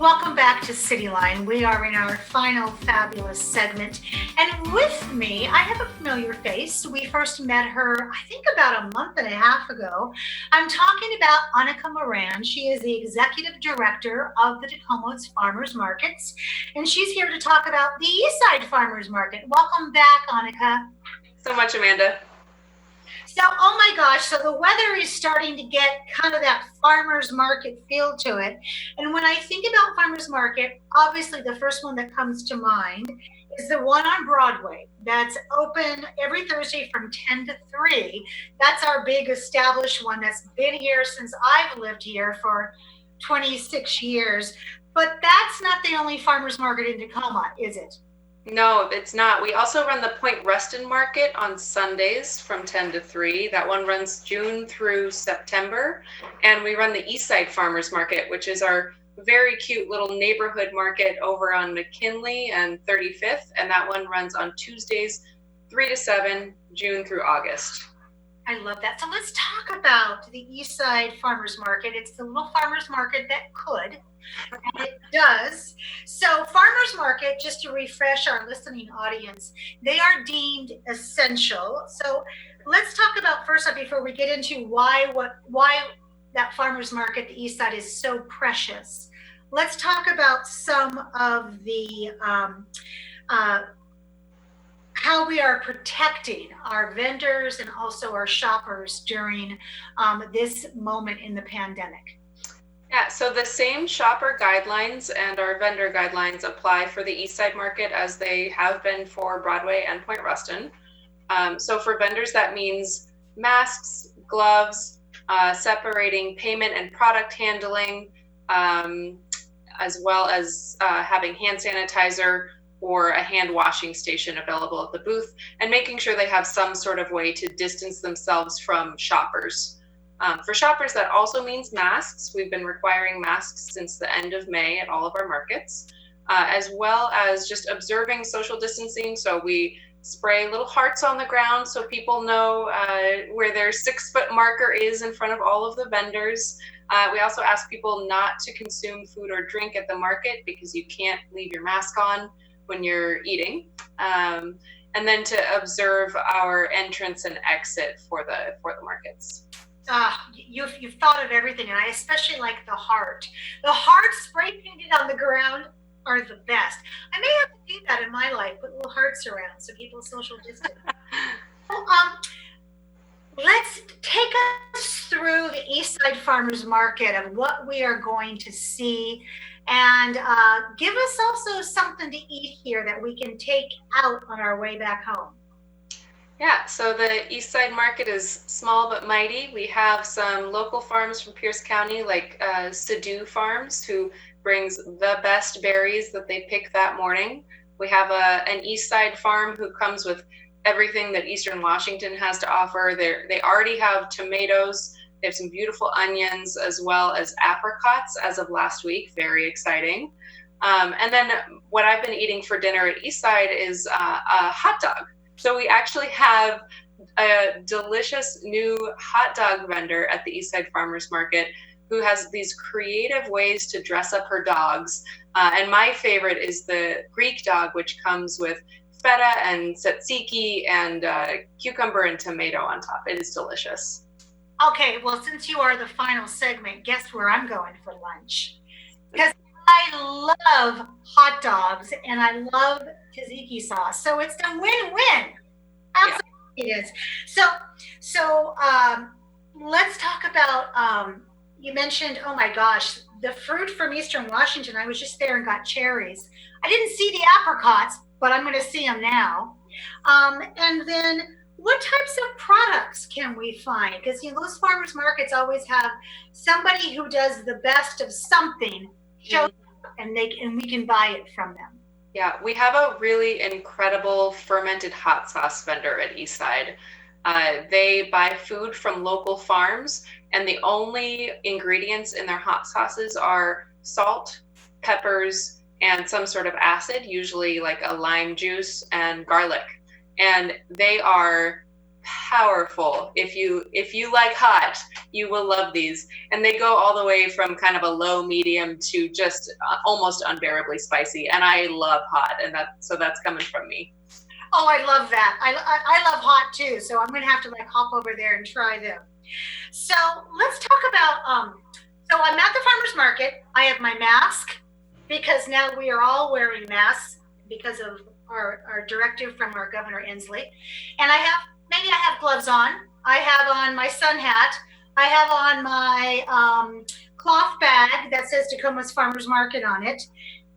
Welcome back to Cityline. We are in our final fabulous segment. And with me, I have a familiar face. We first met her, I think, about a month and a half ago. I'm talking about Annika Moran. She is the executive director of the Tacoma Farmers Markets, and she's here to talk about the Eastside Farmers Market. Welcome back, Annika. So much, Amanda. So, oh my gosh, so the weather is starting to get kind of that farmer's market feel to it. And when I think about farmer's market, obviously the first one that comes to mind is the one on Broadway that's open every Thursday from 10 to 3. That's our big established one that's been here since I've lived here for 26 years. But that's not the only farmer's market in Tacoma, is it? No, it's not. We also run the Point Reston Market on Sundays from 10 to 3. That one runs June through September. And we run the Eastside Farmers Market, which is our very cute little neighborhood market over on McKinley and 35th. And that one runs on Tuesdays, 3 to 7, June through August. I love that. So let's talk about the Eastside Farmers Market. It's the little farmers market that could, and it does. So farmers market, just to refresh our listening audience, they are deemed essential. So let's talk about first up before we get into why that farmers market, the Eastside, is so precious. Let's talk about some of the how we are protecting our vendors and also our shoppers during this moment in the pandemic. Yeah, so the same shopper guidelines and our vendor guidelines apply for the Eastside Market as they have been for Broadway and Point Reston. So for vendors, that means masks, gloves, separating payment and product handling, as well as having hand sanitizer or a hand washing station available at the booth, and making sure they have some sort of way to distance themselves from shoppers. For shoppers, that also means masks. We've been requiring masks since the end of May at all of our markets, as well as just observing social distancing. So we spray little hearts on the ground so people know where their 6-foot marker is in front of all of the vendors. We also ask people not to consume food or drink at the market because you can't leave your mask on when you're eating, and then to observe our entrance and exit for the markets. You've thought of everything, and I especially like the heart. The hearts spray painted on the ground are the best. I may have to do that in my life, put little hearts around so people social distance. Let's take us through the Eastside Farmers Market and what we are going to see, and give us also something to eat here that we can take out on our way back home. Yeah, so the Eastside Market is small but mighty. We have some local farms from Pierce County, like Sadoo Farms, who brings the best berries that they pick that morning. We have an Eastside farm who comes with everything that Eastern Washington has to offer. They already have tomatoes. They have some beautiful onions, as well as apricots as of last week. Very exciting. And then what I've been eating for dinner at Eastside is a hot dog. So we actually have a delicious new hot dog vendor at the Eastside Farmers Market who has these creative ways to dress up her dogs. And my favorite is the Greek dog, which comes with feta and tzatziki and cucumber and tomato on top. It is delicious. Okay, well, since you are the final segment, guess where I'm going for lunch? Because I love hot dogs and I love tzatziki sauce, so it's a win-win. Absolutely, yeah. It is. So let's talk about. You mentioned, oh my gosh, the fruit from Eastern Washington. I was just there and got cherries. I didn't see the apricots, but I'm going to see them now. And then, what types of products can we find? Because those farmers markets always have somebody who does the best of something. Show and we can buy it from them. Yeah, we have a really incredible fermented hot sauce vendor at Eastside. They buy food from local farms, and the only ingredients in their hot sauces are salt, peppers, and some sort of acid, usually like a lime juice and garlic. And they are powerful. If you like hot, you will love these. And they go all the way from kind of a low medium to just almost unbearably spicy. And I love hot, and that's coming from me. Oh, I love that. I love hot too. So I'm going to have to like hop over there and try them. So let's talk about, so I'm at the farmer's market. I have my mask because now we are all wearing masks because of our directive from our Governor Inslee. And maybe I have gloves on. I have on my sun hat. I have on my cloth bag that says Tacoma's Farmers Market on it.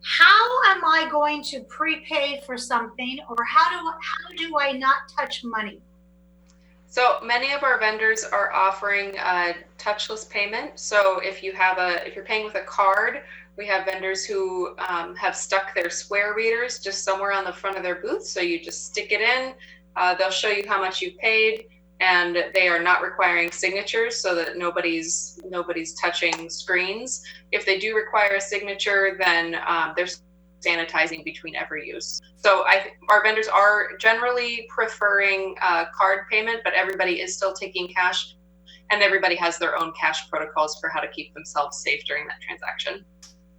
How am I going to prepay for something, or how do I not touch money? So many of our vendors are offering touchless payment. So if you're paying with a card, we have vendors who have stuck their Square readers just somewhere on the front of their booth. So you just stick it in. They'll show you how much you paid, and they are not requiring signatures so that nobody's touching screens. If they do require a signature, then they're sanitizing between every use. So our vendors are generally preferring card payment, but everybody is still taking cash, and everybody has their own cash protocols for how to keep themselves safe during that transaction.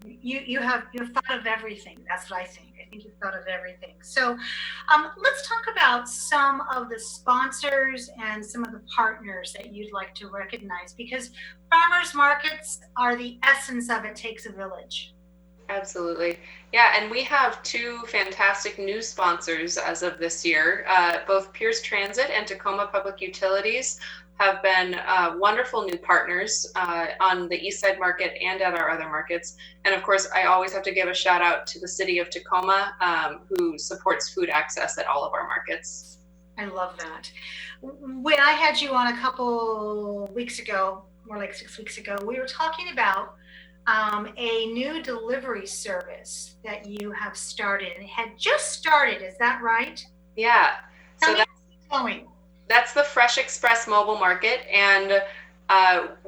You've thought of everything. That's what I think. I think you've thought of everything. So let's talk about some of the sponsors and some of the partners that you'd like to recognize, because farmers markets are the essence of It Takes a Village. Absolutely. Yeah, and we have two fantastic new sponsors as of this year. Both Pierce Transit and Tacoma Public Utilities have been wonderful new partners on the Eastside Market and at our other markets. And of course, I always have to give a shout out to the city of Tacoma, who supports food access at all of our markets. I love that. When I had you on a couple weeks ago, more like 6 weeks ago, we were talking about a new delivery service that you have started. It had just started, is that right? Yeah. So that's going. That's the Fresh Express mobile market, and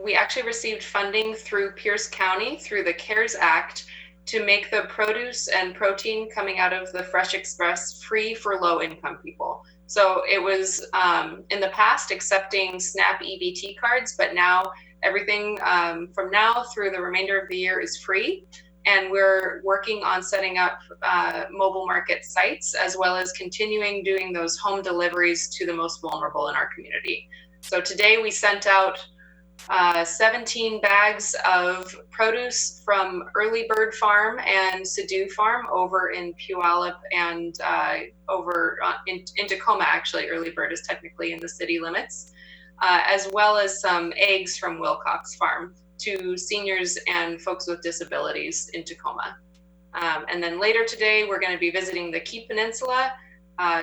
we actually received funding through Pierce County through the CARES Act to make the produce and protein coming out of the Fresh Express free for low-income people. So it was in the past accepting SNAP EBT cards, but now everything from now through the remainder of the year is free. And we're working on setting up mobile market sites, as well as continuing doing those home deliveries to the most vulnerable in our community. So today we sent out 17 bags of produce from Early Bird Farm and Sidhu Farm over in Puyallup and over in Tacoma. Actually, Early Bird is technically in the city limits, as well as some eggs from Wilcox Farm to seniors and folks with disabilities in Tacoma. And then later today, we're going to be visiting the Key Peninsula.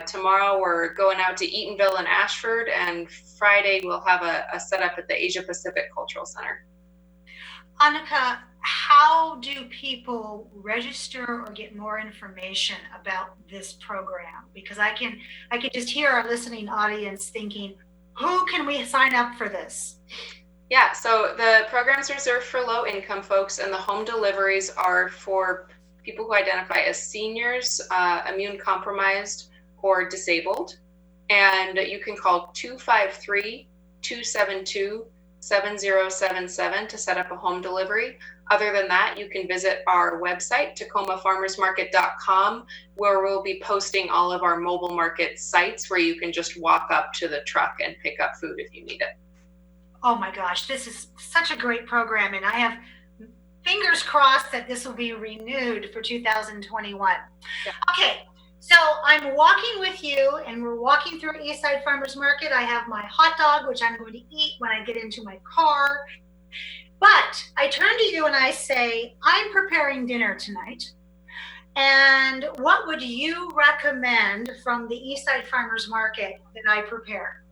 Tomorrow, we're going out to Eatonville and Ashford, and Friday, we'll have a setup at the Asia Pacific Cultural Center. Annika, how do people register or get more information about this program? Because I can just hear our listening audience thinking, who can we sign up for this? Yeah, so the program's reserved for low-income folks, and the home deliveries are for people who identify as seniors, immune-compromised, or disabled. And you can call 253-272-7077 to set up a home delivery. Other than that, you can visit our website, tacomafarmersmarket.com, where we'll be posting all of our mobile market sites where you can just walk up to the truck and pick up food if you need it. Oh my gosh, this is such a great program, and I have fingers crossed that this will be renewed for 2021. Yeah. Okay, so I'm walking with you, and we're walking through Eastside Farmers Market. I have my hot dog, which I'm going to eat when I get into my car. But I turn to you and I say, I'm preparing dinner tonight. And what would you recommend from the Eastside Farmers Market that I prepare?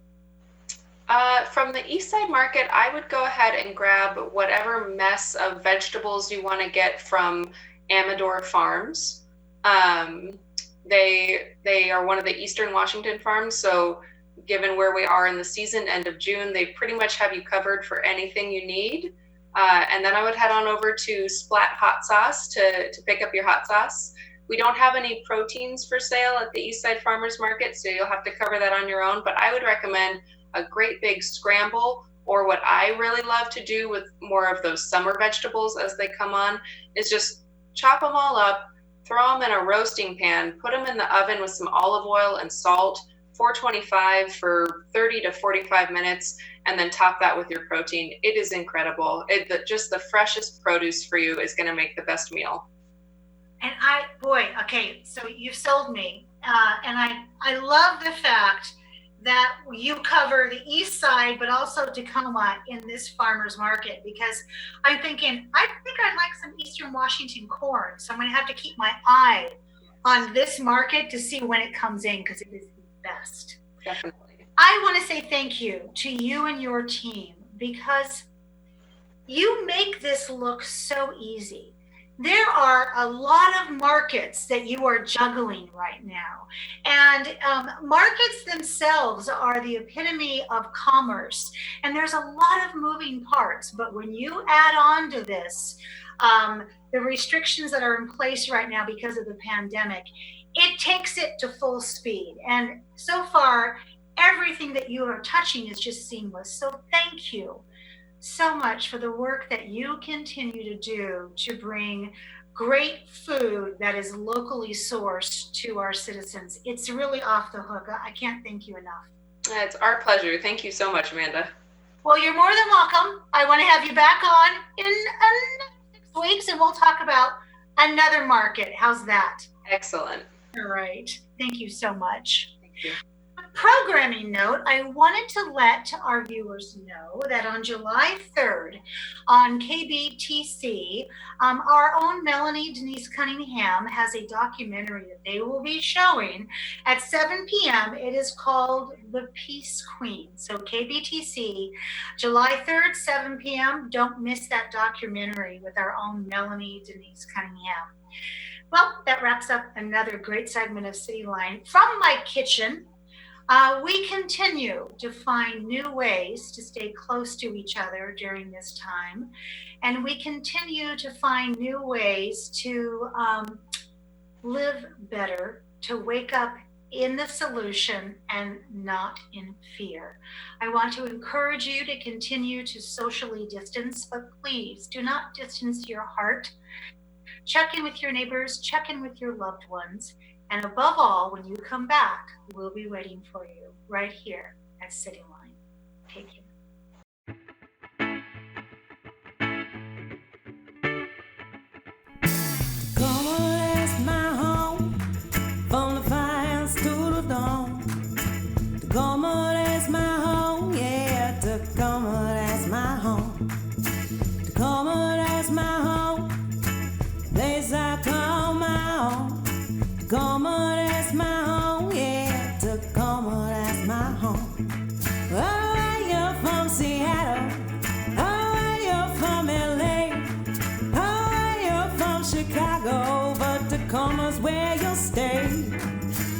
From the Eastside Market, I would go ahead and grab whatever mess of vegetables you want to get from Amador Farms. They are one of the Eastern Washington farms, so given where we are in the season, end of June, they pretty much have you covered for anything you need. And then I would head on over to Splat Hot Sauce to pick up your hot sauce. We don't have any proteins for sale at the Eastside Farmers Market, so you'll have to cover that on your own, but I would recommend a great big scramble, or what I really love to do with more of those summer vegetables as they come on is just chop them all up, throw them in a roasting pan, put them in the oven with some olive oil and salt, 425 for 30 to 45 minutes, and then top that with your protein. It is incredible. Just the freshest produce for you is going to make the best meal. And okay, so you've sold me. And I love the fact that you cover the east side, but also Tacoma in this farmer's market, because I'm thinking, I think I'd like some Eastern Washington corn. So I'm going to have to keep my eye on this market to see when it comes in, because it is the best. Definitely. I want to say thank you to you and your team, because you make this look so easy. There are a lot of markets that you are juggling right now. And markets themselves are the epitome of commerce. And there's a lot of moving parts. But when you add on to this, the restrictions that are in place right now because of the pandemic, it takes it to full speed. And so far, everything that you are touching is just seamless. So thank you so much for the work that you continue to do to bring great food that is locally sourced to our citizens. It's really off the hook. I can't thank you enough. It's our pleasure. Thank you so much, Amanda. Well, you're more than welcome. I want to have you back on in 6 weeks, and we'll talk about another market. How's that? Excellent. All right. Thank you so much. Thank you. Programming note, I wanted to let our viewers know that on July 3rd on KBTC, our own Melanie Denise Cunningham has a documentary that they will be showing at 7 p.m. It is called The Peace Queen. So KBTC, July 3rd, 7 p.m. Don't miss that documentary with our own Melanie Denise Cunningham. Well, that wraps up another great segment of City Line from my kitchen. We continue to find new ways to stay close to each other during this time. And we continue to find new ways to live better, to wake up in the solution and not in fear. I want to encourage you to continue to socially distance, but please do not distance your heart. Check in with your neighbors, check in with your loved ones. And above all, when you come back, we'll be waiting for you right here at City Line. Take care. Tacoma, that's my home, from the fires to the dawn. Tacoma, that's my home, yeah, Tacoma, that's my home. Tacoma, that's my home, place I call my own. Tacoma, that's my home, yeah, Tacoma, that's my home. Oh, you're from Seattle, oh, you're from LA, oh, you're from Chicago, but Tacoma's where you'll stay.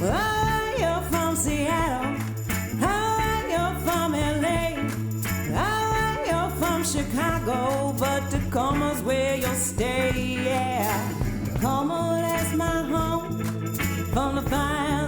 Oh, you're from Seattle, oh, you're from LA, oh, you're from Chicago, but Tacoma's where you'll stay, yeah. Tacoma, that's my home, from the fire